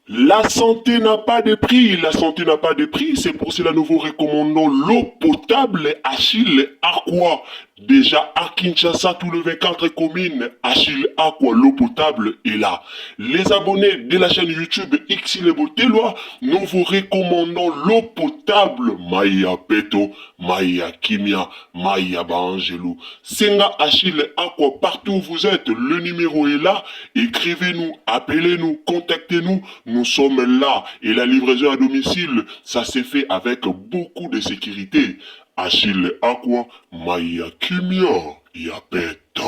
La santé n'a pas de prix, la santé n'a pas de prix, c'est pour cela que nous vous recommandons l'eau potable Achille Aqua. Déjà à Kinshasa, tous les 24 communes, Achille Aqua, l'eau potable est là. Les abonnés de la chaîne YouTube Xile Botelwa, nous vous recommandons l'eau potable Maya Peto, Maya Kimia, Maya Bangelou. Senga Achille Aqua, partout où vous êtes, le numéro est là. Écrivez-nous, appelez-nous, contactez-nous, nous sommes là. Et la livraison à domicile, ça s'est fait avec beaucoup de sécurité. Achille Aqua, Maya Kimia, Yapeta.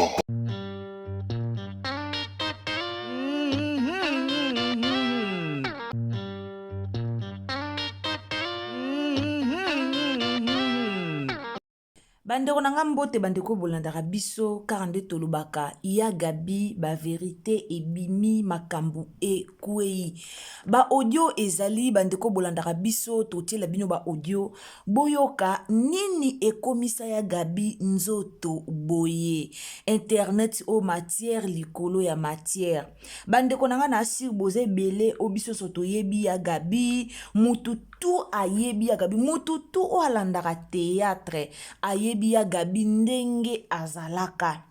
Bandeko nanga mbote bandeko bolandaka biso kaka nde tolobaka ya gabi ba verité ebimi makambu ekwei ba audio ezali bandeko bolandaka biso totiela bino ba audio boyoka nini ekomisa ya gabi nzoto boye internet o matière likolo ya matière bandeko nanga na asir boze ebele o biso so toyebi ya gabi mutu tout ayebi ya gabi mutu tout o alandaka théâtre ayebi ya gabi ndenge azalaka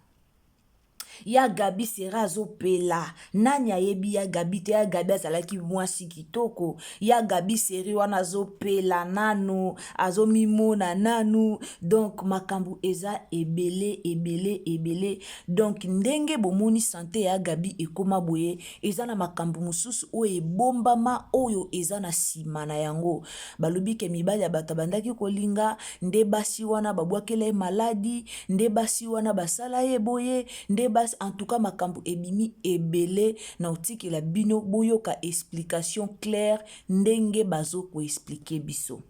ya gabi sera azopela nani ayebi ya gabi te ya gabi azalaki mwasi kitoko ya gabi seri wana azopela nanu azomimona nanu donc makambu eza ebele donc ndenge bomoni santé ya gabi ekoma boye eza na makambu mususu oyo ebombama oyo eza na sima na yango balobi ke mibali ya bato bandaki kolinga nde basi wana babwakela ye maladi nde basi wana basala ye boye nde basi en tout cas makambu ebimi ebele na otikela bino boyoka explication claire ndenge bazo ko expliquer biso.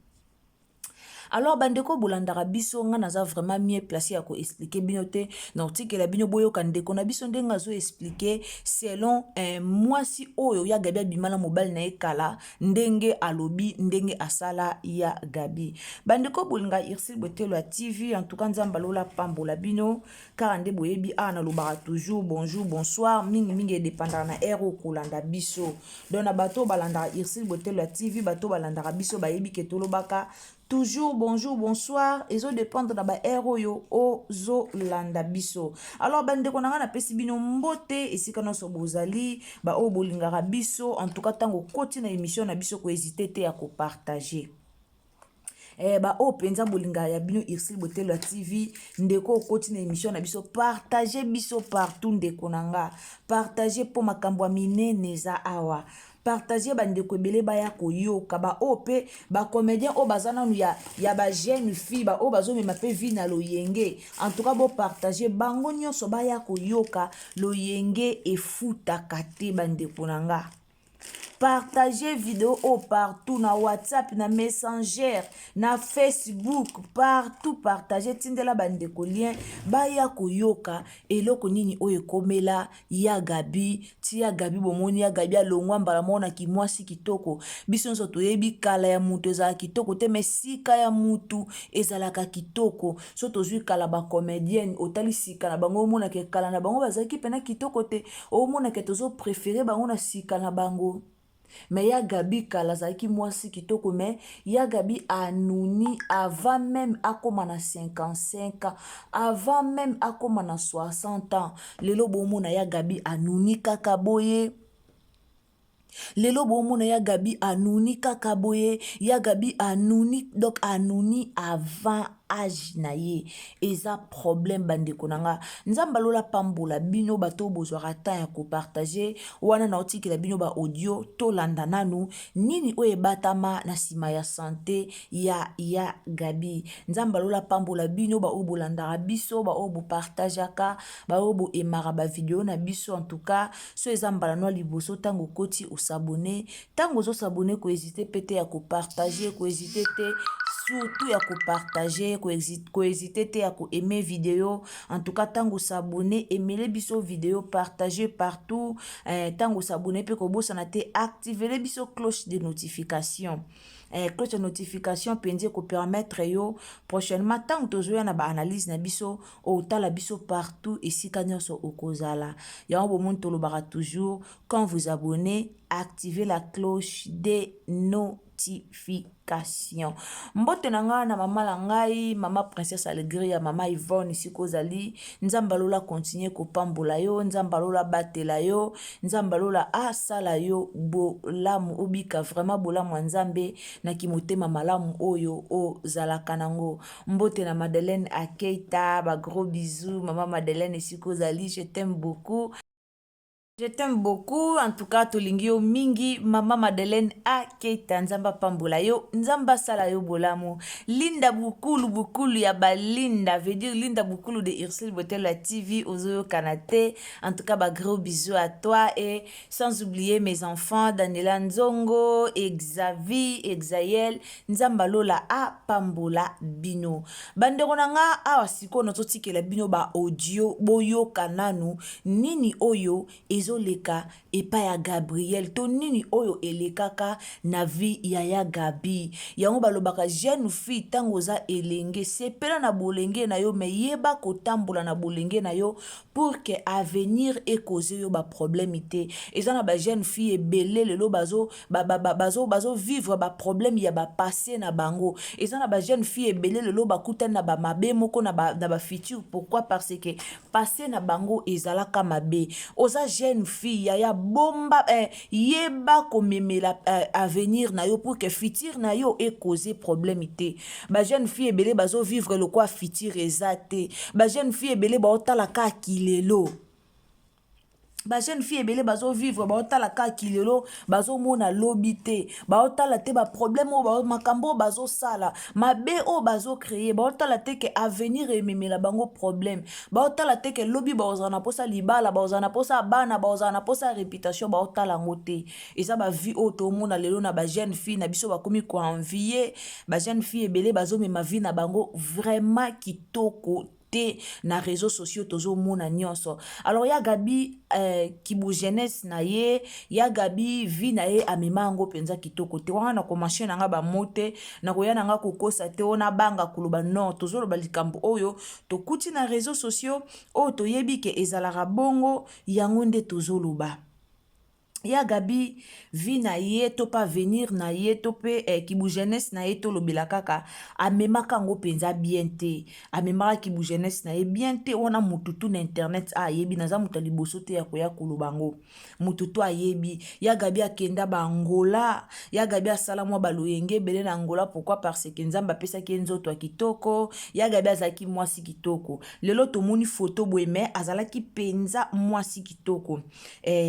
Alors bandeko bolandaka biso nga naza vraiment mieux placé à ko expliquer bino te na otikela bino boyoka ndeko na biso ndenga zo expliquer selon mwasi oyo ya gabi abimala mobile na ekala ndenge alobi ndenge asala ya gabi bandeko bolinga irsil botelo ya TV en tout cas nzamba lola pambola bino car nde boyebi na lobaka toujours bonjour bonsoir mingi dépendant na ero kolanda biso donc na bato balandaka irsil botelo ya TV bato balandaka biso bayebi ke tolobaka toujours bonjour bonsoir ezo dépendre na ba eroyo ozo landa biso alors bandeko nanga na pesi bino mbote esika noso bozali ba o bolingaka biso en tout cas tango koti na émission na biso ko hésiter te ya ko partager ba o penza bolinga ya bino irsil botelo ya TV ndeko koti na émission na biso partager biso partout ndeko nanga partager po makambo minene za awa partager bandeko ebele baya koyoka ba ope ba comédien o bazana nu ya ba jeune fille ba o bazomema pe vi na loyenge en tout cas bo partager bango nyonso baya koyoka loyenge efutaka te bandeko nanga Partagez vidéo partout na WhatsApp, na Messenger, na Facebook, partout partagez tindela bandeko lien baya koyoka eloko nini oyo komela ya gabi ti ya gabi bomoni ya gabi alongwa mbala mona kimwasi kitoko biso nso toyebi kala ya mutu ezala kitoko te mesika ya mutu ezalaka kitoko so tozwi kala ba comédienne otali sika na bango mona ke kala na bango bazaki pena kitoko te o mona ke tozo préférer bango na sika na bango. Mais ya gabi kalazaki mwasi kitoko mais ya gabi anuni avant même akoma na 55 ans avant même akoma na 60 ans lelo bomona ya gabi anuni kaka boye lelo bomona ya gabi anuni kaka boye ya gabi anuni donc anuni avant age na ye eza problème bandeko na nga nzambe alola pambola bino bato bozwaka temps ya kopartage wana na otikela bino ba audio tolanda nanu nini oyo ebatama na nsima ya sante ya Gabi nzambe alola pambola bino baoyo bolandaka biso baoyo bopartageaka baoyo boemaka bavideo na biso en tout cas so eza mbala no liboso ntango okoti osabone ntango ozosabone kohésite pe te ya kopartage kohésite te surtout ya kopartage kohésite te ya koaime video en tout cas ntango osabone emele biso video partage partout ntango osabone pe kobosana te activele biso cloche de notification cloche de notification penzi kopermettre yo prochainement ntango tozoya na baanalyse na biso otala biso partout esika nyonso okozala yango bomoni tolobaka toujours quand vous abonnez activez la cloche de notification mbote na ngai na mama la ngai mama princesse Alegria mama Yvonne isiko ozali nzambe alola continue kopambola yo nzambe alola batela yo nzambe alola asala yo bolamu obika vraiment bolamu ya nzambe na kimotema malamu oyo ozalaka nango mbote na Madeleine Akeita ba gros bisous mama Madeleine isiko ozali je t'aime beaucoup. Je t'aime beaucoup, en tout cas, tolingi yo mingi, mama Madeleine Akeita, nzamba pambola yo, nzamba sala yo bolamu, Linda Bukulu ya balinda, veut dire Linda Bukulu de Ursule Botella TV, Ozoyo Kanate, en tout cas, gros bisous à toi, et sans oublier mes enfants, Daniela Nzongo, Exaïel, nzamba lola a pambola bino. Bandero nanga, awasiko, nototike la bino ba audio, boyo kananu, nini oyo, ezoleka epa ya Gabriel to nini oyo elekaka na vie ya Gabi yango balobaka jeune fille tango za elenge sepela na bolenge na yo me yeba kotambola na bolenge na yo pour que avenir ekoze yo ba problème ite eza na ba jeune fille ebele lelo bazo vivre ba problème ya ba passé na bango eza na ba jeune fille ebele lelo bakutana na ba mabe moko na ba futur pourquoi parce que passé na bango ezalaka mabe oza jeune fille ya bomba yeba komemela avenir na yo pour que futur na yo e causer problème ite ba jeune fille ebele bazo vivre le quoi futur ezate ba jeune fille ebele ba otala ka kilelo ba jeune fille ebele bazo vivre ba otala ka kilelo bazo mona lobité ba otala te ba problème o ba makambo bazo sala mabe o bazo créer ba otala te que avenir ememela bango problème ba otala te que lobi ba ozana posa libala ba ozana posa bana ba ozana posa réputation ba otala ngote eza ba vie o to mona lelo na ba jeune fille na biso ba komi ko envier ba jeune fille ebele bazo mema vie na bango vraiment kitoko na réseaux sociaux tozo mona nyonso alors ya Gabi kibu jeunesse na ye ya Gabi vie na ye amemango penza kitoko te wana na commencer na nga ba mote na koya na nga kokosa te ona banga kuluba non tozo lo balikambo oyo to kuti na réseaux sociaux o to yebi ke ezalaka bongo yango nde tozo loba ya Gabi vie na ye to pa venir na ye to pe kibu jeunesse na ye to lobela kaka amemaka ngo penza bien te amemaka kibu jeunesse na ye bien te wana mututu na internet ayebi naza mutu liboso te ya koya kolobango mututu ayebi ya Gabi akenda ba Angola ya Gabi asala mwa baloyenge bele na Angola pourquoi parce que nzamba pesa ki nzoto ya kitoko ya Gabi azaki mwasi kitoko lelo tomoni photo boeme azalaki penza mwasi kitoko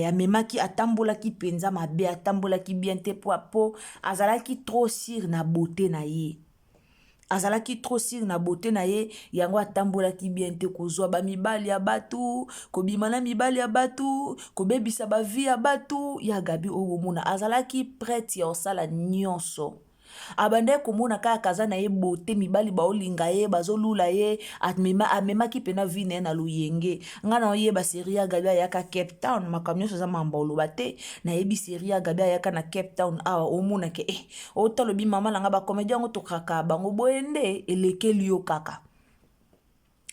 amemaki atambo ki penza mabe atambola ki bien te po azalaki trop sir na beauté na ye azalaki trop sir na beauté na ye yango atambola ki bien te kozwa ba mibali ya batu kobimana mibali ya batu kobebisa ba vie ya batu ya Gabi obomona azalaki prête ya osala nyonso abande komona kaka kaza na ye beauté mibali baolinga ye bazolula ye amemaki pena vie na ye na luyenge nga na oyeba série ya Gabi ayaka Cape Town makambo nyonso eza mamba oloba te nayebi série ya Gabi ayaka na Cape Town awa omona ke otalobi mama nanga bacomédien yango tokaka bango boye nde elekeli yo kaka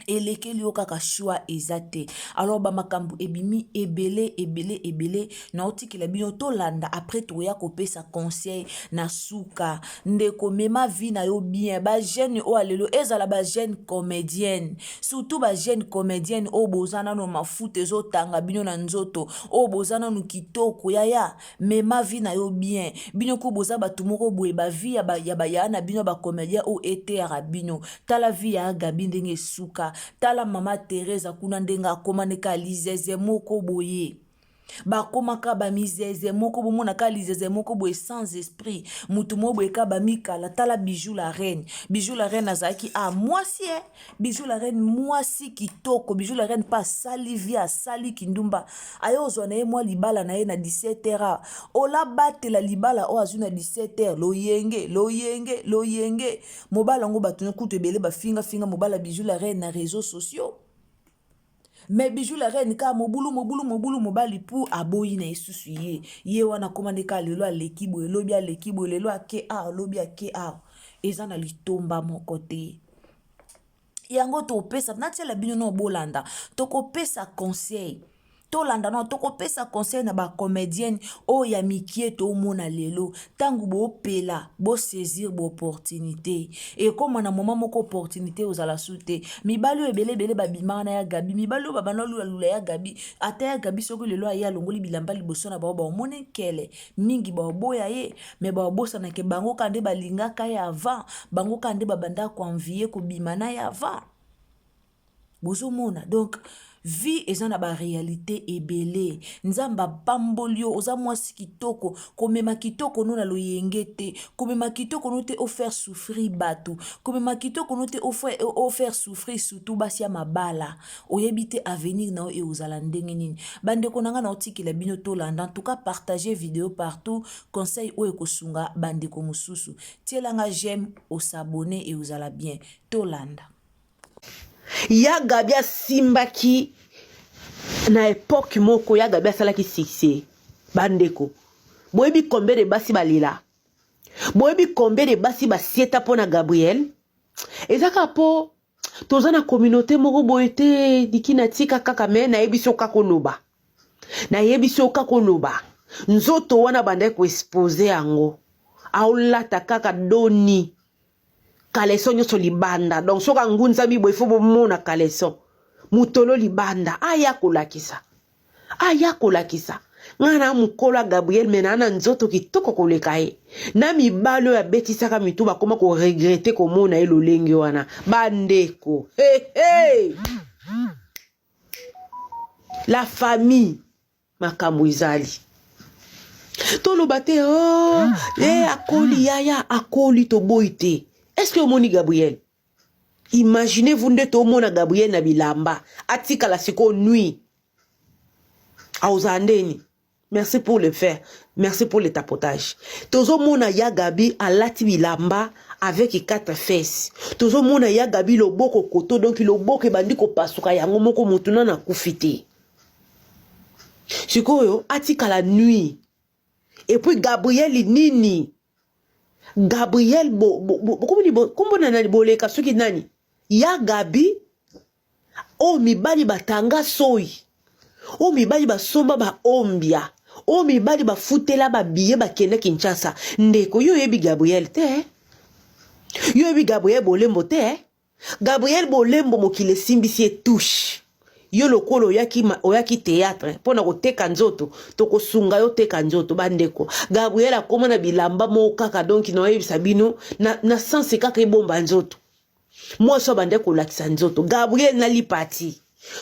elekeli yo kaka choix eza te. Alors bamakambu ebimi ebele na otikela bino tolanda après toya kopesa conseil na suka ndeko mema vie na yo bien. Ba jeune o alelo ezala ba jeune comédienne, surtout ba jeune comédienne o bozana no mafuta ezotanga bino na nzoto, o bozana no kitoko yaya mema vie na yo bien. Bino ko boza batu moko boye ba vie ya na bino ba comédien o ete ya bino. Tala vie ya Gabi ndenge suka, tala mama Teresa kuna ndenga akomaneka lizeze moko boye. Bakomaka ba mizeze moko bomona ka lizeze moko boye sans esprit. Mutu mo boye ka ba mikala tala Bijou la reine. Bijou la reine azaki a mwasi Bijou la reine mwasi kitoko. Bijou la reine pas sali via sali kindumba. Ayo ozwa na ye mwa libala na ye na 17h. Ola batela libala o azu na 17h. Loyenge. Mobala ngo batu kutu ebele ba finga mobala Bijou la reine na réseaux sociaux. Mais Bijou la reine ka mobulu mobali pour aboyi na esusu ye wana komande ka lelo alekibo elobi alekibo lelo ake lobi ake eza na litomba moko te. Yango topesa natiela bino no bolanda tokopesa conseil tolanda no tokopesa conseil na ba comédienne o ya mikie to mona lelo tangu bo pela bo saisir bo opportunité et comme na moment moko opportunité ozala sute mibalo ebele babima na ya Gabi mibalo babana lula ya Gabi ata ya Gabi soko lelo aya longoli bilamba liboso na ba omone kele mingi ba boya ye me ba bosa na ke bango kande balingaka ya avant bango kande babanda ko envier ko bimana ya avant bozomona. Donc vie eza na ba réalité ebele nzamba pambolio oza mwasi kitoko komema kitoko no na loyenge te komema kitoko no te offert souffrir batu komema kitoko no te offert souffrir surtout basi ya mabala oyebite avenir na e ozala ndenge nini bandeko nanga na otikela bino tolanda en tout cas partager vidéo partout conseil o ekosunga bandeko mususu tielanga j'aime o s'abonner et ozala bien tolanda. Ya Gabi asimbaki na époque moko ya Gabi asalaki succès bandeko boyebi combien de basi balila boyebi combien de basi basieta pona Gabriel ezaka po toza na communauté moko boyete dikina tika kaka me na yebiso kakoloba nzoto wana bande ko exposer yango aolata kaka doni kaleso nyoso libanda donc soka ngunza bibo ifo bomona kaleso mutolo libanda aya kolakisa ngana mukola Gabriel menana nzoto kitoko koleka ye na mibalo ya betisaka mitu bakoma ko regretter komona ye lolenge wana bandeko la famille makambo izali toloba te akoli yaya akoli toboite. Est-ce que omoni Gabriel? Imaginez-vous nde tomona Gabriel na bilamba atika la siko nuit auzandeni. Merci pour le faire. Merci pour le tapotage. Tozo mona ya Gabi alati bilamba avec 4 fesses. Tozo mona ya Gabi loboko koto donc loboko bandi ko pasuka yango moko mutuna na kufite. Sikoyo atika la nuit. Et puis Gabriel nini? Gabriel kombo nani boleka soki nani ya Gabi o mibali batanga soyi o mibali basomba ba ombia o mibali bafutela ba biye bakende Kinshasa ndeko yo yebi Gabriel te yo yebi Gabriel bolembo te Gabriel bolembo mokile simbisi touche yo lokolo oyaki théâtre pona koteka nzoto tokosunga yo teka nzoto bandeko Gabriel akoma na bilamba mo kaka donc no yebisa bino na sens kaka ebomba nzoto moi so bandeko lakisa nzoto Gabriel na lipati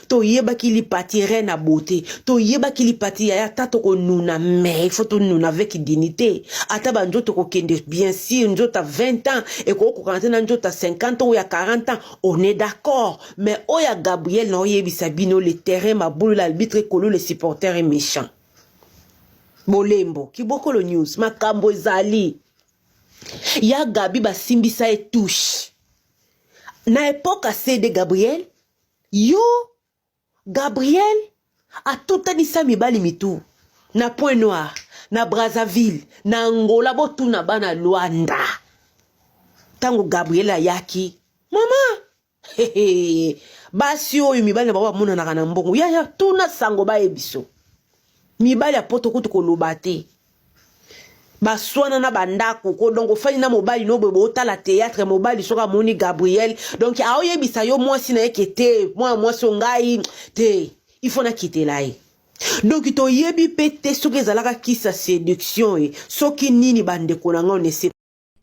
to yebaki lipati reine à beauté to yebaki lipati ya tato ko nuna mais il faut to nuna avec dignité ata ba nzoto ko kende bien sûr nzoto à 20 ans et ko ko na nzoto à 50 ans ou à 40 ans on est d'accord mais oya Gabriel no yebisa bino le terrain ma boule l'arbitre kolo les supporters est méchant bolembo kiboko lo news makambo ezali ya Gabi ba simbisa et touche na époque à CD Gabriel yo Gabriel a tout anissa mibali mitu na Point Noir na Brazzaville na Angola botu na bana Luanda tango Gabriel ayaki mama basi oyo mibali na bango bamonanaka na mbongo ya tuna sango bayebiso mibali ya poto kutu koloba te baswana na bandako ko donc ofani na mobali no boye botala théâtre mobali soka moni Gabriel donc aoyebisa yo mwasi na yeke te mwasi ongai te il faut na kitela ye donc toyebi pe te soki ezalaka kisa séduction soki nini bandeko na nga ne se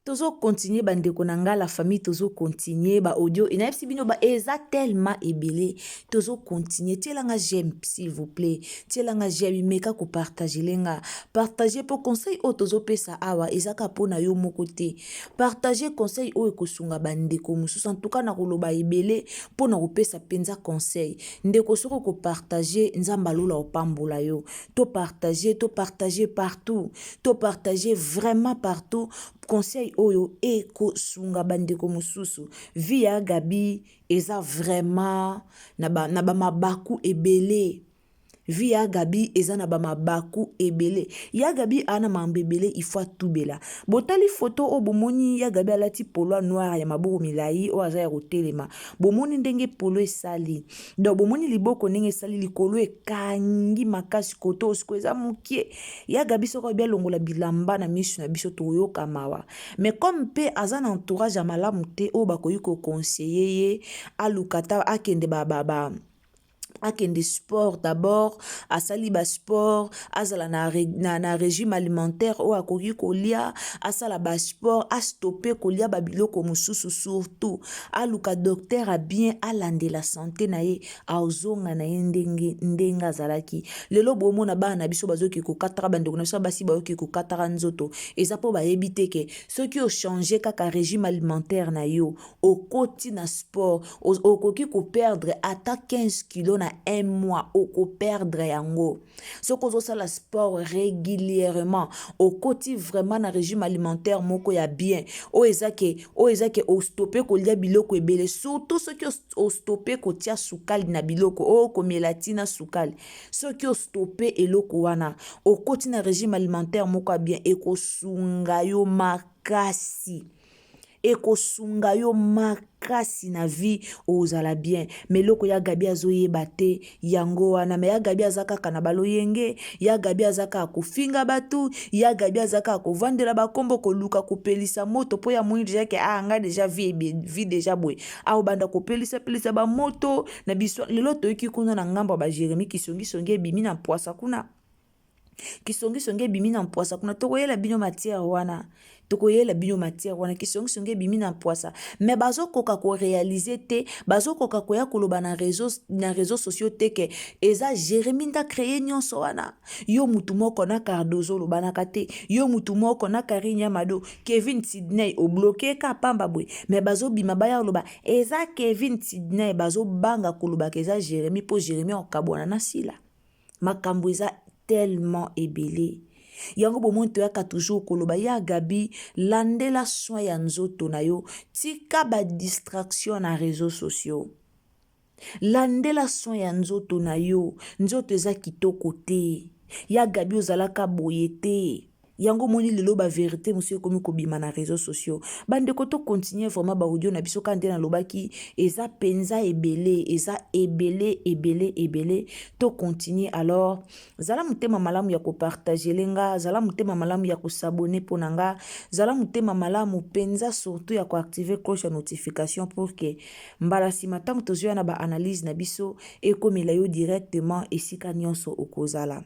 tozo continuer bandeko na nga la famille tozo continuer ba audio et naipsi bino ba eza tellement ebele tozo continuer tielanga j'aime s'il vous plaît tielanga j'aime meka ko partager lenga partager pour conseil o tozo pesa awa ezaka pona yo moko te partager conseil o ekosunga bandeko mususu en tout cas na koloba ebele pona ko pesa penza conseil ndeko soko ko partager nzamba lola opambola yo to partager partout to partager vraiment partout conseil oyo eko sunga bandeko mususu via Gabi eza vraiment na ba mabaku ebele via Gabi eza na ba mabaku ebele ya Gabi ana mambebele ifwa tubela botali photo o bomoni ya Gabi alati polo noir ya maboko milai o aza ya kotelema bomoni ndenge polo esali donc bomoni liboko ndenge esali likolo ekangi makasi koto osiko eza mukie ya Gabi soko bia longola bilamba na misu na biso toyoka mawa mais comme pe aza na entourage ya malamu te o bakoyi ko conseiller ye alukata akende akende sport d'abord asali ba sport azala na régime alimentaire o akoki kolia asala ba sport a stopper kolia ba biloko mususu surtout aluka docteur a bien alande la santé na ye azonga na ye ndenge azalaki lelo bomona bana biso bazoki ko katara bandeko na biso basi bayoki ko katara nzoto eza po bayebi te ke soki o changer kaka régime alimentaire na yo okoti na sport okoki ko perdre ata 15 kilos na un mois oko perdre yango soko zo sala sport régulièrement okoti vraiment na régime alimentaire moko ya bien o ezake o stopper kolia biloko ebele surtout soki o stopper kotia sukali na biloko o komela tina sukali soki o stopper eloko wana okoti na régime alimentaire moko ya bien ekosunga yo makasi ekosunga yo makasi na vie ozala bien meloko ya Gabi azoyeba te yango wana me ya Gabi azaka kana baloyenge ya Gabi azaka kofinga batu ya Gabi azaka kovandela bakombo koluka kopelisa moto po ya mwini deja ke anga deja vie deja boy au banda kopelisa ba moto na biso lelo toyiki kuna na ngambo ba Jérémie kisongi ebimi na poasa kuna kisongi ebimi na poasa kuna tokoyela bino matière wana kisongi ebimi na poasa mais bazokoka ko réaliser te bazokoka koya koloba na réseaux sociaux te ke eza Jérémie nda créer nyonso wana yo mutu moko na Cardozo lobanaka te yo mutu moko na Karinya Mado Kevin Sidney o bloqué ka pamba boy mais bazobima baya loba eza Kevin Sidney bazobanga koloba ke eza Jérémie po Jérémie okabwana na sila makambo eza tellement ebele yango bomoni toyaka toujours koloba ya Gabi landela soin ya nzoto na yo tika ba distraction na réseaux sociaux landela soin ya nzoto na yo nzoto eza kitoko te ya Gabi ozalaka boye te yango moni lelo ba vérité monsieur komi kobima na réseaux sociaux bandeko to continuer vraiment ba audio na biso kande na lobaki eza penza ebele to continuer alors zala mutema malamu ya ko partager lenga zala mutema malamu ya ko s'abonner ponanga zala mutema malamu penza surtout ya ko activer cloche ya notification pour que mbala sima tango tozwa na ba analyse na biso ekomela yo directement esika nyonso okozala.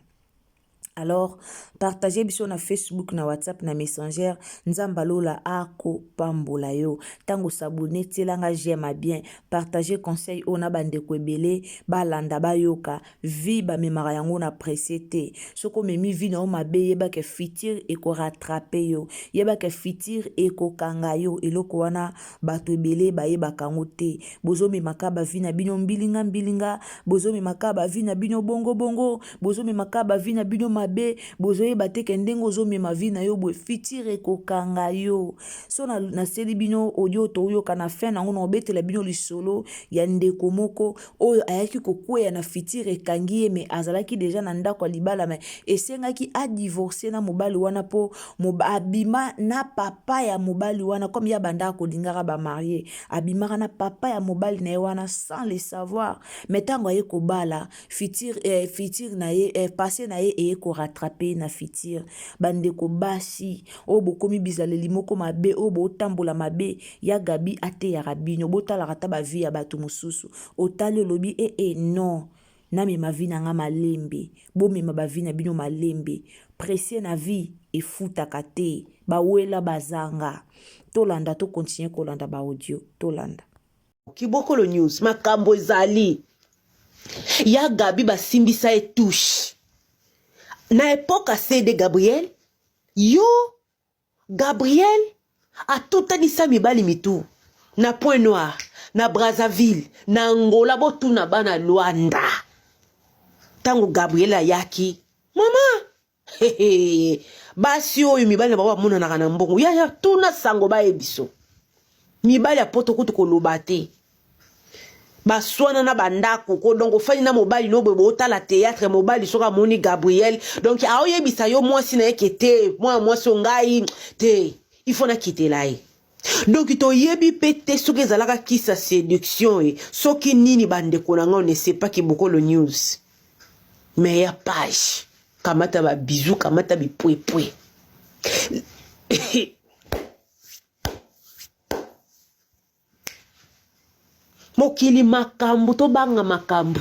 Alors, partagez biso na Facebook, na WhatsApp, na Messenger. Nzamba lola ako pambola yo. Tango s'abonner, telanga j'aime bien. Partagez conseil ona bandeko ebele, ba landa ba yoka. Vi ba memara yango na presete. Soko memi vi na o mabe yeba ke fitir eko rattrape yo. Yeba ke fitir eko kanga yo. Eloko wana bato ebele ba yeba kango te. Bozo me makaba vi na bino mbilinga. Bozo me makaba vi na bino bongo. Bozo me makaba vi na bino mabe bozoye bateke ndenge ozomema vi na yo boye fitire ekokanga yo so naseli bino audio toyoka na fin nango na obetela bino lisolo ya ndeko moko oyo ayaki kokweya na fitire ekangi ye me azalaki deja na ndako ya libala me esengaki adivorce na mobali wana po abima na papa ya mobali wana comme ya banda kolingaka bamarie abimaka na papa ya mobali na ye wana sans le savoir mais ntango aye kobala fitire na ye passé na ye eye korattrape na fitire bandeko basi oyo bokomi bizaleli moko mabe oyo botambola mabe ya Gabi ateyaka bino botalaka ta bavi ya bato mosusu otali olobi non namema vi na nga malembe bomema bavi na bino malembe presie na vi efutaka te bawela bazanga tolanda tokontinue kolanda baaudio tolanda Kibokolo News makambo ezali ya Gabi basimbisa e touche na époque CD Gabriel yo Gabriel atotanisa mibali mitu na Point Noir na Brazzaville na Angola botuna bana Luanda tango Gabriel ayaki mama basi oyo mibali baba mona na mbongo ya tuna sango ba ebiso mibali apoto kutu koloba te baswana na bandako ko donc ofani na mobali no bobo otala théâtre mobali soka moni Gabriel donc aoyebisa yo mwasi na ekete mwasi ngai te il faut na kitela ye donc to yebi pete soki ezalaka kisa séduction soki nini bandeko na nga on ne sait pas Kibokolo News mais ya page kamata ba bisou kamata bi pwe mokili makambu to banga makambu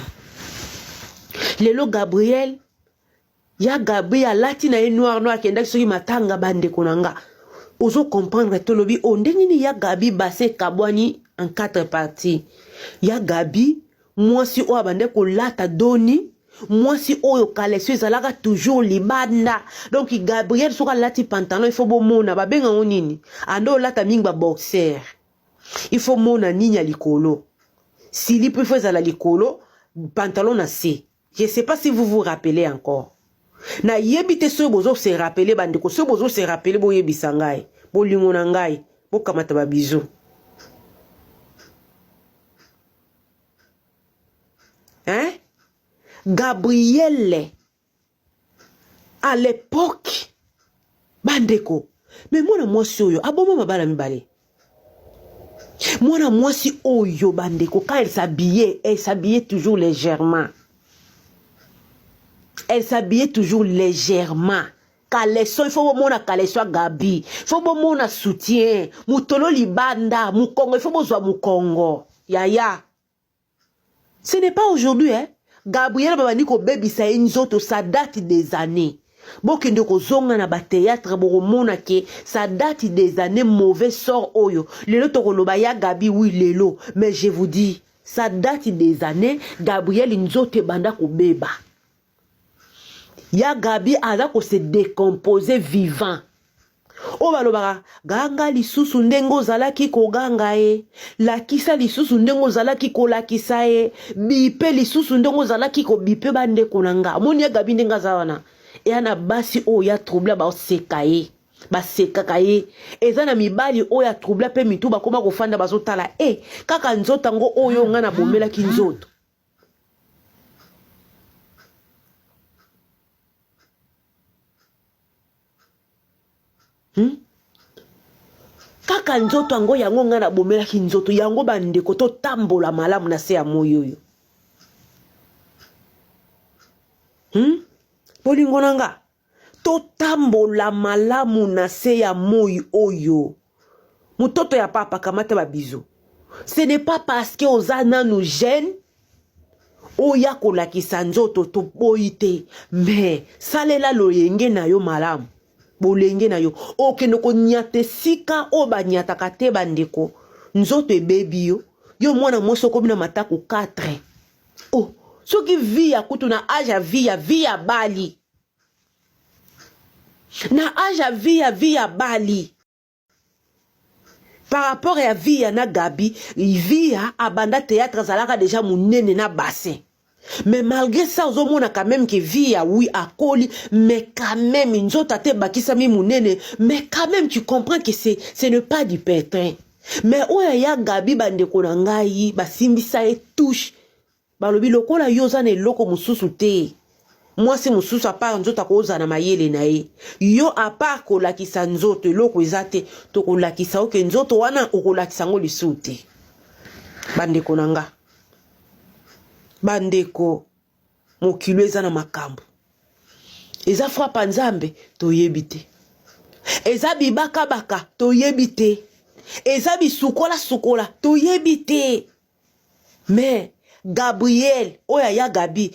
lelo Gabriel ya Gabi alati na ye noir akenda soki matanga bandeko na nga ozo comprendre to lobi ndenge ni ya Gabi basse kabwani en 4 parties ya Gabi mwasi o abande ko lata doni mwasi oyo kalesio ezalaka toujours libanda donc Gabriel soka lati pantalon il faut bomona babenga nini ando lata mingi ba boxer il faut mona ninya likolo Sili peut faire la likolo pantalon na C. Je sais pas si vous vous rappelez encore. Na yebite so bozo se rappeler bandeko so bozo se rappeler bo yebisa ngai. Bo lingona ngai, bo kamata ba bisou. Hein? Gabriel à l'époque bandeko. Mais moi na mwasi oyo aboma mabala mibale. Moi, mwasi oyo bandeko, quand elle s'habillait toujours légèrement. Elle s'habillait toujours légèrement. Caleçon, il faut que caleçon Gabi. Il faut que mon soutien. Moutolo libanda, moukongo, il faut que moukongo. Yaya. Ce n'est pas aujourd'hui, hein. Gabriel Babaniko baby ça ça date des années. Bokende ko zonga na ba théâtre bokomona ke ça date des années mauvais sort oyo lelo to koloba ya Gabi oui lelo mais je vous dis ça date des années Gabriel nzote banda ko beba ya Gabi ala ko se décomposer vivant o balobaka ganga lisusu ndengo zalaki ko ganga lakisa lisusu ndengo zalaki ko lakisa bipe lisusu ndengo zalaki ko bipe bande konanga moni ya Gabi ndenga zawana et ana basi o ya troubla ba sekaye ba sekakaye ezana mibali o ya troubla pe mitu ba koma kofanda bazotala kaka nzoto ngo oyo nga na bomela ki nzoto kaka nzoto ngo yango nga na bomela ki nzoto yango bandeko to tambola malamu na se ya moyo yo Polingo nanga to tambola malamu na se ya moi oyo mutoto ya papa kamata ba bizo ce n'est pas parce que ozana nous gêne oya kolakisa nzoto to boite mais salela loyenge na yo malamu bolenge na yo okende ko nyate sika o banyataka te bandeko nzoto ebebi yo mwana moso komi na matako 4 soki vi ya kutu na âge ya vi ya bali na âge ya vi ya bali par rapport à vie ya na Gabi vi ya abanda théâtre zalaka déjà munene na bassin Mais malgré ça, on a quand même que vie à oui à coli, mais quand même, une autre te bakisami mounene, mais quand même, tu comprends que ce n'est pas du pétrin. Mais où ya gabi bande konangai, basimbisa et touche. Balobi lokola yoza ne loko mususu te. Moi c'est mususu à part nzota koza na mayele na ye. Yo à part ko lakisa nzoto loko ezate to ko lakisa oke nzoto wana okolakisa ngo lisute. Bande konanga. Bandeko mokilo eza na makambo. Eza frapa nzambe toyebi te. Eza bibaka baka toyebi te. Eza bisukola sukola toyebi te. Mais Gabriel oya ya Gabi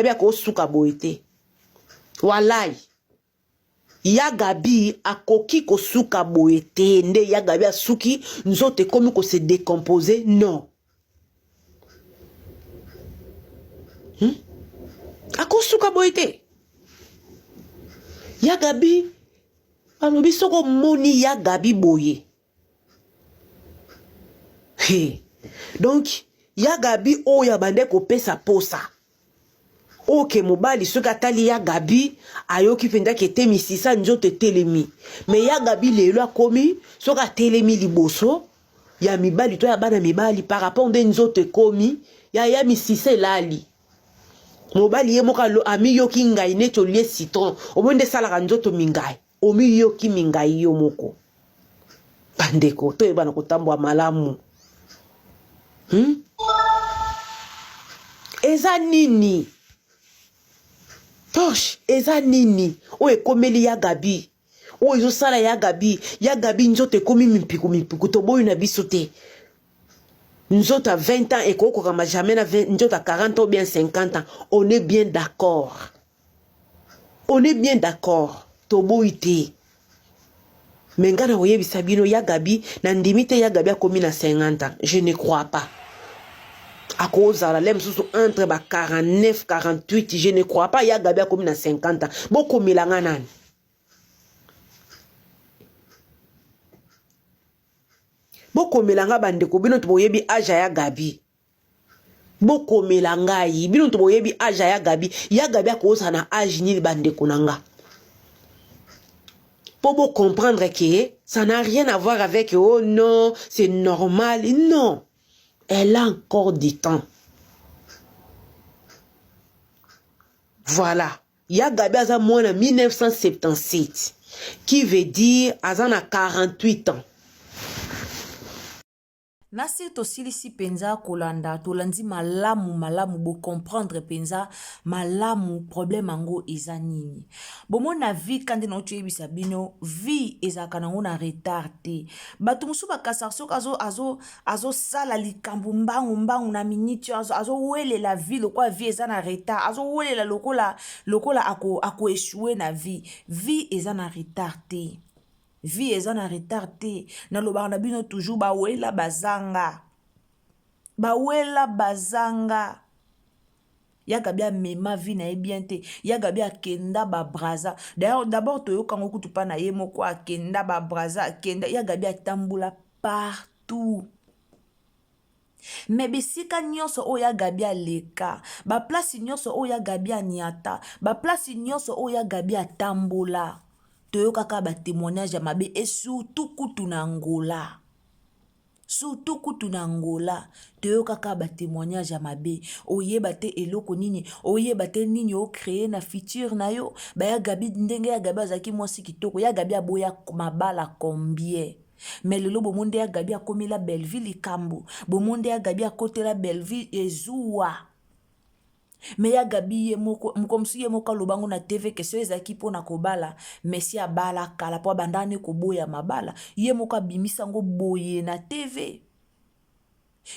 ako suka boete. Walai. Ya Gabi akoki ko suka boete nde ya Gabi asuki nzote komi ko se décomposer non. Ako suka boete. Ya Gabi alobi soko moni ya Gabi boye. Hey. Donc ya Gabi oya bande ko pesa posa. Ok mobali soka tali ya Gabi ayoki penda ke temisisa njote telemi. Mais ya Gabi lelo akomi soka telemi liboso ya mibali to ya bana mibali par rapport de nzote komi ya misisa lali. Mobali ye moka lo ami yoki ngai neto lie citron obonde sala nzoto mingai omi yoki mingai yo moko bandeko to ebana kotambwa malamu eza nini tosh eza nini o ekomeli ya Gabi o ezo sala ya Gabi nzoto ekomi mimpiku to boyo na biso te. Nous autres à 20 ans et qu'on n'a jamais à 20, nous autres à 40 ans ou bien 50 ans, on est bien d'accord. On est bien d'accord. Tobo ite. Mais ngana oye bisabino ya Gabi, nandimite ya Gabi a commis na 50 ans. Je ne crois pas. À cause de la lème sous entre 49, 48, je ne crois pas ya Gabi a commis na 50 ans. Beaucoup milanganan. Boko melanga bandeko bino tuboyebi aja ya Gabi. Boko melanga yi bino tuboyebi aja ya Gabi akoza na age ni bandeko nanga. Pour vous comprendre que ça n'a rien à voir avec oh non, c'est normal. Non. Elle a encore du temps. Voilà. Ya Gabi aza mwana 1977 qui veut dire azana 48 ans. Nasi tosilisi penza kolanda tolandi malamu bo comprendre penza malamu problème ango eza nini. Bomo na vie kandi na otu yebisa bino vie ezaka nango na retard te. Bato musu bakasar soki azo sala likambo mbangu na minute azo wele la vie lokwa vie eza na retard azo wele la lokola ako échouer na vie eza na retard te. Vie eza na retard te. Na lobaka na bino toujours bawela bazanga. Ya Gabi a mema vie na bien te. Ya Gabi a kenda ba braza. D'ailleurs d'abord to yo kango kutu pa na ye moko a kenda ba braza kenda ya Gabi a tambula partout. Mais besika nyonso o ya Gabi a leka. Ba place nyonso o ya Gabi a niata. Ba place nyonso o ya Gabi a tambola. Toyo kaka ba témoignage ya mabe et surtout kutu na Angola. Toyo kaka ba témoignage ya mabe. Oyeba te eloko nini, oyeba te nini o créer na futur na yo. Ba ya Gabi ndenge ya Gabi azaki mwasi kitoko, ya Gabi aboya mabala combien. Mais lelo bomonde ya Gabi akomela Belleville Kambo. Bomonde ya Gabi akotela Belleville Ezua. Mais ya Gabi ye moko mkomsi ye moko lobango na TV que so ezaki pona kobala mesi abala kala po bandane ko boya mabala ye moko bimisa ngo boye na TV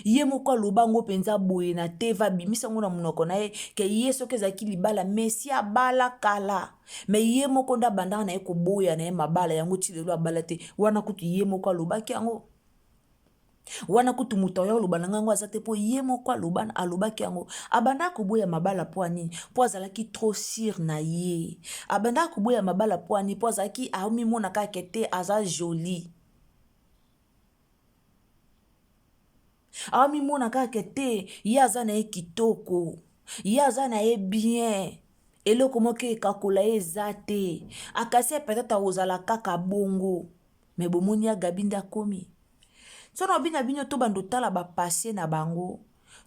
ye moko lobango penza boye na TV bimisa ngo na munoko na ye ke ye so kezaki libala mesi abala kala mais ye moko nda bandana ye ko boya na ye mabala yango tilelo abala te wana kutu ye moko lobaki yango wana kutu muto ya lobana ngango azate po ye moko alobaki yango abanda koboya mabala po ani po azalaki trop sir na ye abanda koboya mabala po ani po azalaki aomi mona ka kete aza joli aomi mona ka kete ye aza na ye kitoko ye aza na ye bien eloko moko ekakola ye eza te akasi peut-être akozala kaka bongo me bomoni ya Gabi nde akomi so na bina bino to bando tala bapasse na bango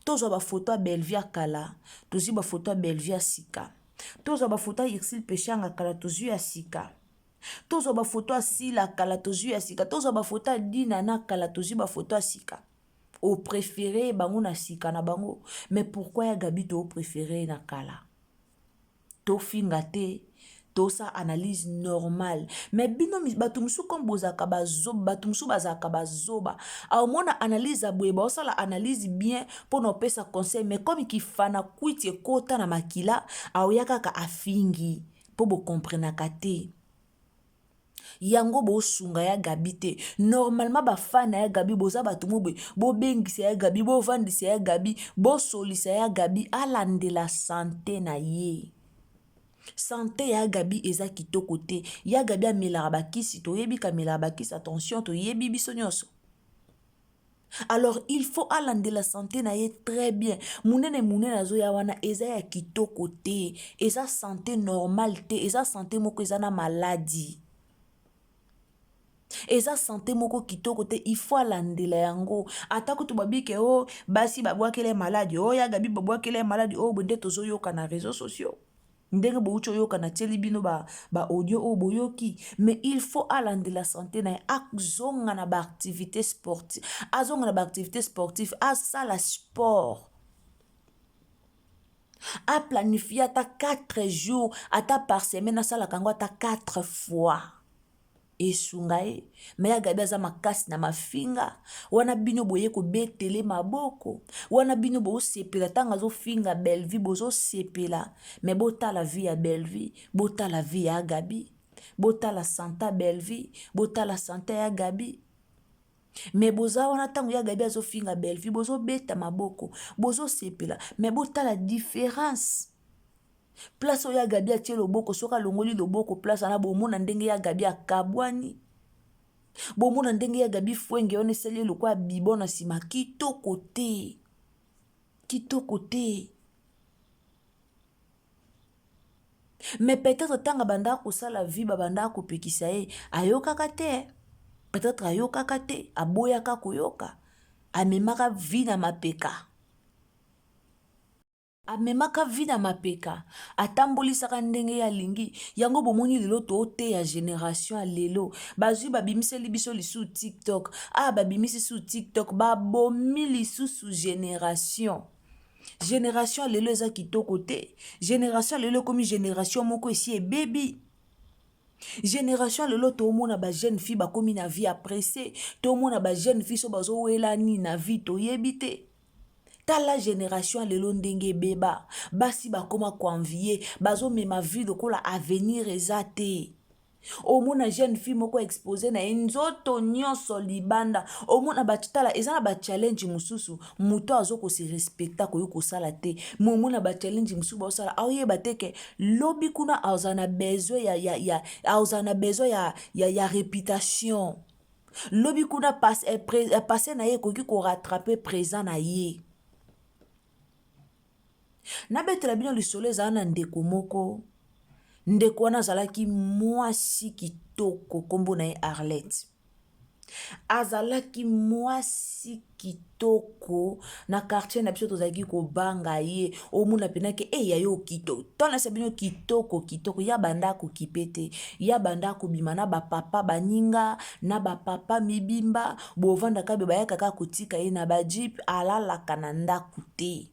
tozwa bafoto ya Bellevue ya kala tozwi bafoto ya Bellevue ya sika tozwa bafoto ya Exil Peshanga kala tozwi ya sika tozwa bafoto ya Sila kala tozwi ya sika tozwa bafoto ya Dina na kala tozwi bafoto ya sika o préféré bango na sika na bango mais pourquoi ya Gabi to préféré na kala to finga te to sa analyse normale mais bino bato musu comme bozaka bazoba bato musu bazaka bazoba au mona analyse aboye ba osala analyse bien pour no pesa conseil mais comme ki fana kwiti ekota na makila au yakaka afingi po bo comprenaka te yango bosunga ya Gabi te normalement bafana ya Gabi boza bato mobe bobengisa ya Gabi bovandisa ya Gabi bosolisa ya Gabi alandela santé na ye santé ya Gabi eza kitoko te ya Gabi amelaka bakisi toyebi kamelaka bakisi attention toyebi biso nyonso alors il faut alandela santé na ye très bien munene azoya wana eza ya kitoko te eza santé normale te eza santé moko eza na maladie eza santé moko kitoko te il faut alandela yango atako to babike o basi babwakele maladi o ya Gabi babwakele maladi o bonde tozoyoka na réseaux sociaux ndenge boucho yoka na tieli bino ba audio o boyoki mais il faut alandela santé na azonga na ba activité sportive azonga na ba activité sportive asala sport a planifié ata 4 jours ata par semaine asala kango ata 4 fois esunga ye me ya Gabi aza makasi na mafinga wana bino boye kobetele maboko wana bino bosepela ntango azofinga Bellevue bozosepela me botala vie ya Bellevue botala vie ya Gabi botala santa Bellevue botala santa ya Gabi me boza wana ntango ya Gabi azofinga Bellevue bozobeta maboko bozosepela me botala différence place oya Gabi atie loboko soka longoli loboko place ana bomona ndenge ya Gabi akabwani bomona ndenge ya Gabi fwenge one seli lokwa bibo na sima kitoko te mais peut-être tanga banda kosala vie babanda kopekisa ye ayokaka te peut-être ayokaka te aboyaka koyoka amemaka vie na mapeka atambolisaka ndenge ya lingi yango bomoni lelo to te ya génération lelo bazwi babimiseli biso lisu TikTok babimisi su TikTok babomi lisusu génération lelo eza kitoko te génération lelo komi génération moko esi ebebi génération lelo tomona ba jeune fille bakomi na vie appréciée tomona ba jeune fille so bazowelani na vie toyebi te tala génération lelo ndenge beba basi bakoma koenvier bazomema vie lokola avenir eza te omona jeune fille moko exposé na nzoto nyonso libanda omona batala eza na ba challenge mususu muto azoko se respecta koyo kosala te momona ba challenge mususu bosala aoyeba te ke lobi kuna azana besoin ya réputation lobi kuna passé na ye koki ko rattraper présent na ye nabetela bino lisolo ezala na ndeko moko ndeko wana azalaki mwasi kitoko kombo na ye Arlette azalaki mwasi kitoko na quartier na biso tozalaki kobanga ye omona penake ya yo kitoko tonasa bino kitoko ya bandako kipete ya bandako bima na bapapa baninga na bapapa mibimba bovandaka be bayakaka kotika ye na bajip alalaka na ndako te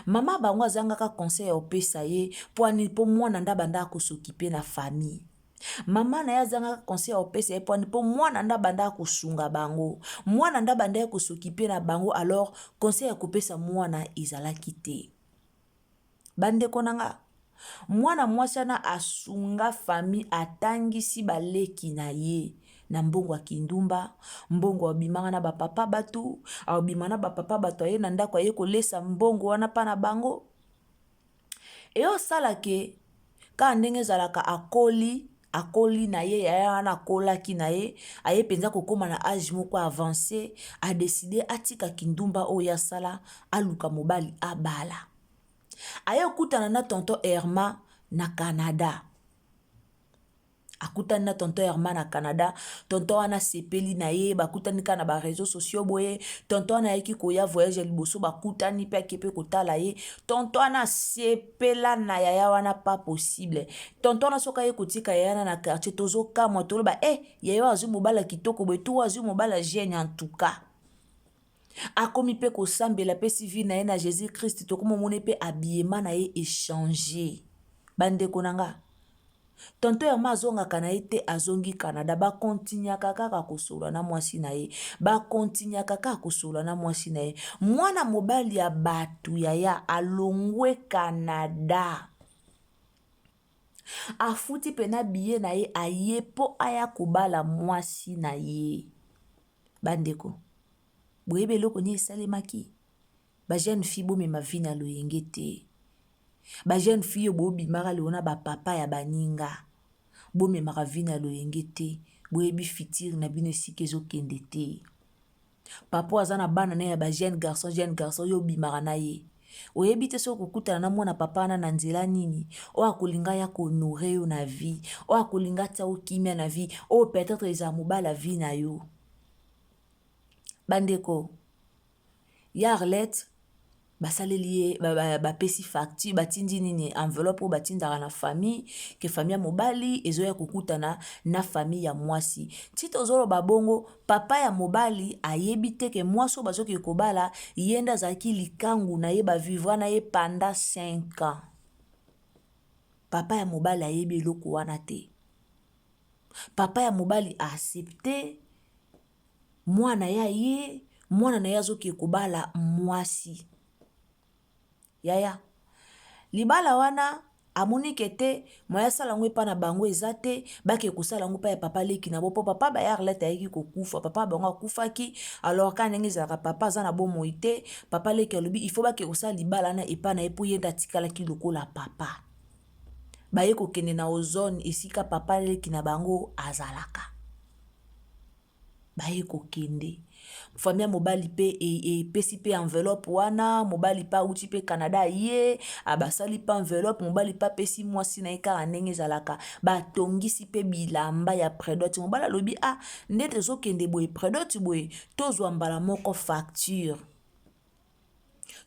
mama bango azangaka conseil opesa ye po mwana nda banda kosokipe na famille mama na ye azangaka conseil opesa ye po mwana nda banda kosunga bango mwana nda banda kosokipe na bango alors conseil ya kopesa mwana ezalaki te bandeko nanga mwana mwasi ana asunga famille atangisi baleki na ye na mbongo ya kindumba mbongo abimanga na bapapa batu abima na bapapa batu aye na ndako aye kolesa mbongo wana pa na bango osala ke ka ndenge ezalaka akoli na ye ya wana akolaki na ye aye penza kokoma na age moko avancé adeside atika kindumba oyo asala aluka mobali abala aye okutana na tonton Herma na Canada. Akutani na tonton Herma na Canada, tonton wana sepeli na ye, bakutani ka na ba réseaux sociaux boye, tonton wana yaki koya voyage liboso bakutani pe akepe kotala ye, tonton wana sepela na yaya wana pas possible. Tonton wana soka ye kotika yaya na quartier tozo kamwa toloba yaya azwi mobala kitoko boye, tu azwi mobala jeune en tout cas. Akomi pe kosambela pe sivi na ye na Jésus Christ tokoma mone pe habillement na ye échanger. Bandeko nanga tonton Herma azongaka na ye te azongi Canada, bakontinyaka kaka kosola na mwasi na ye, bakontinyaka kaka kosola na mwasi na ye. Mwana mobali ya batu yaya alongwe Canada, afuti pena biye na ye aye po aya kobala mwasi na ye. Bandeko boyebe eloko ni esalemaki, ba jeune fille bomema vi na loyenge te. Ba jeune fille bobimaka leona ba papa ya baninga bomemaka vi na loyenge te, boyebi fitir na bino esika ezokende te. Papa aza na bana na ya ba jeune garçon yo bimaka na ye, oyebi te soki okutana na mwana papa wana na nzela nini, o akolinga ya konore yo na vie, o akolinga tia okimia na vie, o peut-être eza mobala vie na yo. Bandeko ya Arlette basaleli ye bapesi facture batindi nini enveloppe batindaka na famille ke famille ya mobali ezoya kokutana na famille ya mwasi. Tito ozoloba bongo papa ya mobali ayebi te ke mwasi bazoki kobala yenda zaki likangu na ye bavivra na ye pendant 5 ans. Papa ya mobali ayebi eloko wana te. Papa ya mobali a accepté mwana ya ye, mwana na ye azoki kobala mwasi. Yaya libala wana amonike te moya salango epa na bango ezate bake kosalango pa ya papa leki na bopo papa ba ya Arlette ayeki kokufa, papa bango akufaki. Alors ka ndenge ezalaka papa aza na bomoi te, papa leki alobi il faut bake kosala libala na epa na epo yenda tikalaki lokola papa baye kokende na ozone esika papa leki na bango azalaka, baye kokende. Famille mobali pe pesi pe enveloppe wana, mobali pa uti pe Canada ye, abasali pa enveloppe, mobali pa pesi mwasi na eka ndenge ezalaka, batongisi pe bilamba ya predoti. Mobali alobi ndete zokende boye predoti boye tozwa mbala moko facture.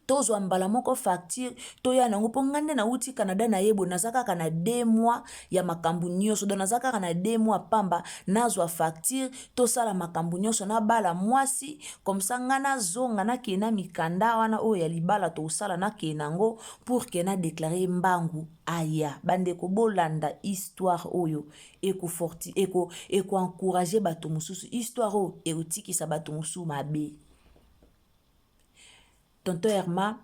Tozwa mbala moko facture toya nango po ngande na uti Canada na yebo nazaka kana 2 mois ya makambu nyonso, do nazaka kana 2 mois pamba nazwa facture to sala makambu nyonso na bala mwasi comme ça ngana zonga na kena mikanda wana o ya libala to sala na kenango pour que na déclarer mbangu aya. Bandeko bolanda histoire oyo eko encourager bato mususu, histoire oyo eotikisa bato mususu mabe. Tonton Herma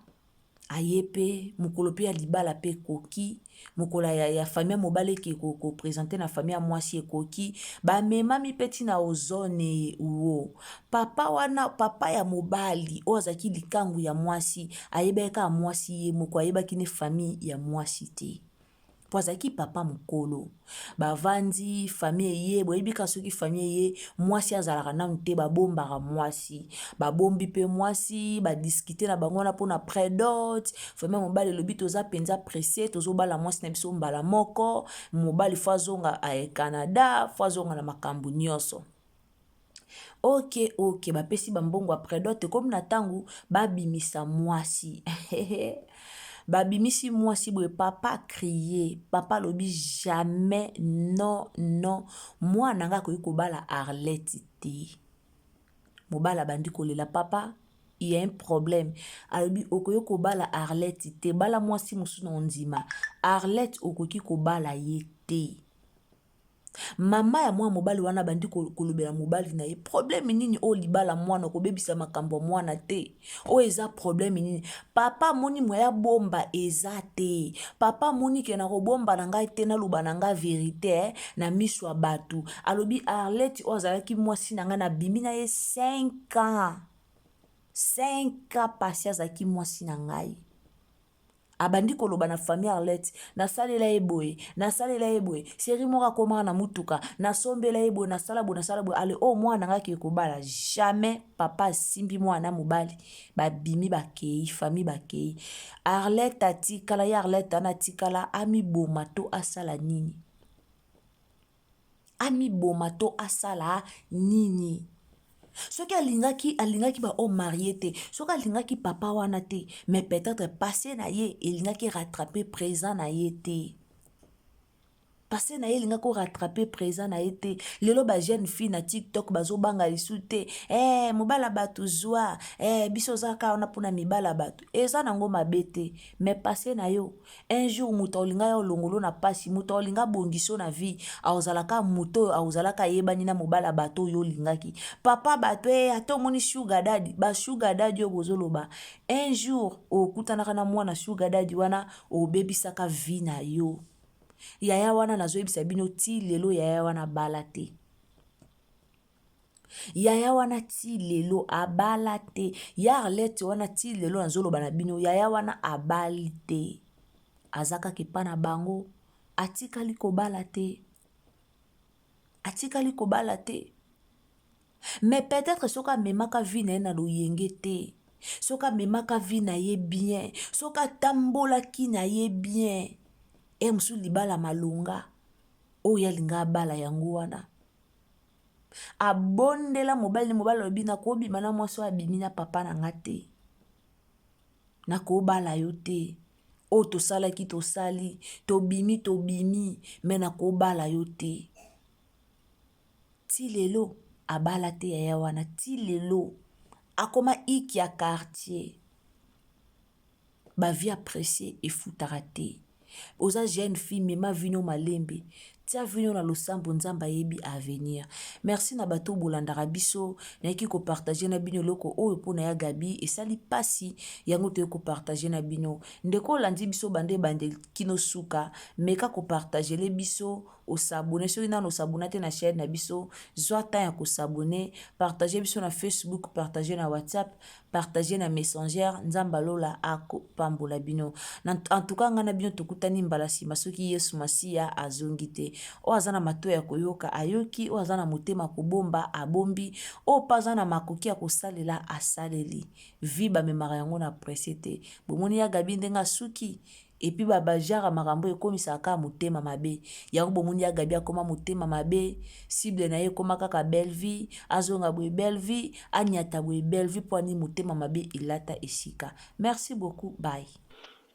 ayepe mukolo pe ya libala pe koki, mukola ya famille mobale ki ko présenter na famille ya mwasi ekoki, ba mema mi peti na ozone uo. Papa wana papa ya mobali ozaki likangu ya mwasi, ayebeka mwasi ye moko ayebaki ne famille ya mwasi te. Pozaki papa mukolo bavandi famille ye boyebi kasoki famille ye mwasi azalaka na mte babombaka mwasi, babombi pe mwasi badiscuter na bango na pona predot. Famille mobali lobi toza penza pressé tozobala mwasi na biso mbala moko, mobali fazonga a Canada fazonga na makambu nyonso. Ok bapesi bambongo après dote comme na tangu babimisa mwasi. Babimisi mwasi boye papa crier, papa lobi jamais non mwana nga koyi kobala Arlette te. Mobala bandi kolela papa il y a un problème. Alobi okoyo kobala Arlette te, bala mwasi musu na ndima. Arlette okoki kobala ye te. Mama ya mwa mobali wana bandi kolobela mobali na ye problème nini o libala mwana kobebisa makambo mwana te, o eza problème nini. Papa moni moya bomba eza te, papa moni ke na kobomba na ngai te na luba na ngai vérité na miswa batu. Alobi Arlette o azalaki mwasi na ngai na bimi na ye 5 ans 5 ans pasi azalaki mwasi na ngai. abandi koloba na famille Arlette nasalela ye boye nasalela ye boye seri moko akomaka na mutuka nasombela ye boye nasala boye ale o mwana ngaki ekobala jamais papa asimbi mwana mobali babimi bakei famille bakei Arlette atikala ye Arlette ana tikala amiboma to asala nini amiboma to asala nini soki alingaki ba homme marié te soki alingaki papa wana te mais peut-être passé na ye elingaki rattraper présent na ye te passé na ye elingaki rattraper présent na ye te lelo ba jeune fille na TikTok bazobanga lisu te mobala bato zwa biso zaka ona pona mibala bato eza nango mabe te mais passé na yo un jour muta olinga ya olongolo na pasi muta olinga bongiso na vie aozalaka muto aozalaka yebani na mobala bato yo lingaki papa bato ato moni sugar daddy ba sugar daddy yo bozoloba un jour okutanaka na mwana sugar daddy wana obebisaka vie na yo yaya wana nazoyebisa bino ti lelo yaya wana bala te yaya wana ti lelo abala te ya Arlette wana ti lelo nazoloba na bino yaya wana abali te azaka kipa na bango atikali kobala te mais peut-être soka memaka vie na ye na loyenge te soka memaka vie na ye bien soka tambolaki na ye bien musu libala malonga oyo alinga abala yango wana abondela mobali lobi nakobima na mwasi abimi na papa na nga te nakobala yo te oyo tosalaki tosali tobimi me nakobala yo te ti lelo abala te yaya wana ti lelo akoma iki ya quartier bavie apprécié efutaka te oza jeune fille mema vino malembe tia vino na losambo nzamba yebi avenir merci na bato bolandaka biso nayaki kopartage na bino loko oyo mpona ya Gabi esali pasi yango toye kopartage na bino ndeko olandi biso bande kino suka meka kopartage le biso osabone soki nano osabona te na chaîne na biso zwa temps ya kosabone partage biso na Facebook partage na WhatsApp partage na Messenger nzamba lola akopambola bino en tout cas ngana bino tokutani mbala nsima soki Yesu Masiya azongi te o aza na mato ya koyoka ayoki o aza na motema kobomba abombi o paza na makoki ya kosalela asaleli vi bamemaka yango na presse te bomoni ya Gabi ndenge asuki epi babajara makambo ekomisaka motema mabe yango bomoni ya Gabi akoma motema mabe cible na ye ekoma kaka belle vie azonga boye belle vie anyata boye belle vie po ani motema mabe ilata esika merci beaucoup bye.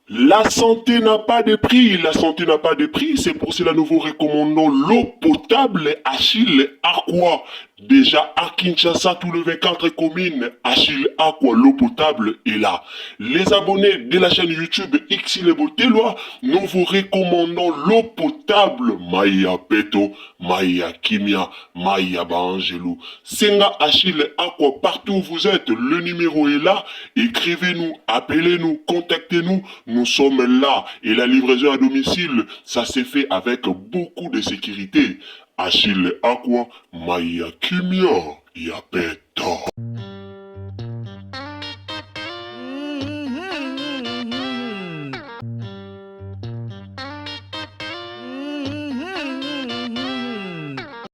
La santé n'a pas de prix, la santé n'a pas de prix, c'est pour cela nous vous recommandons l'eau potable Achille Aqua. Déjà à Kinshasa, tout le 24 communes, Achille Aqua, l'eau potable est là. Les abonnés de la chaîne YouTube Xilebo Teloa, nous vous recommandons l'eau potable Maya Peto, Maya Kimia, Maya Bangelou. Senga Achille Aqua, partout où vous êtes, le numéro est là. Écrivez-nous, appelez-nous, contactez-nous. Nous sommes là et la livraison à domicile, ça s'est fait avec beaucoup de sécurité. Achille Aqua, Maya Kimia, Yapeta.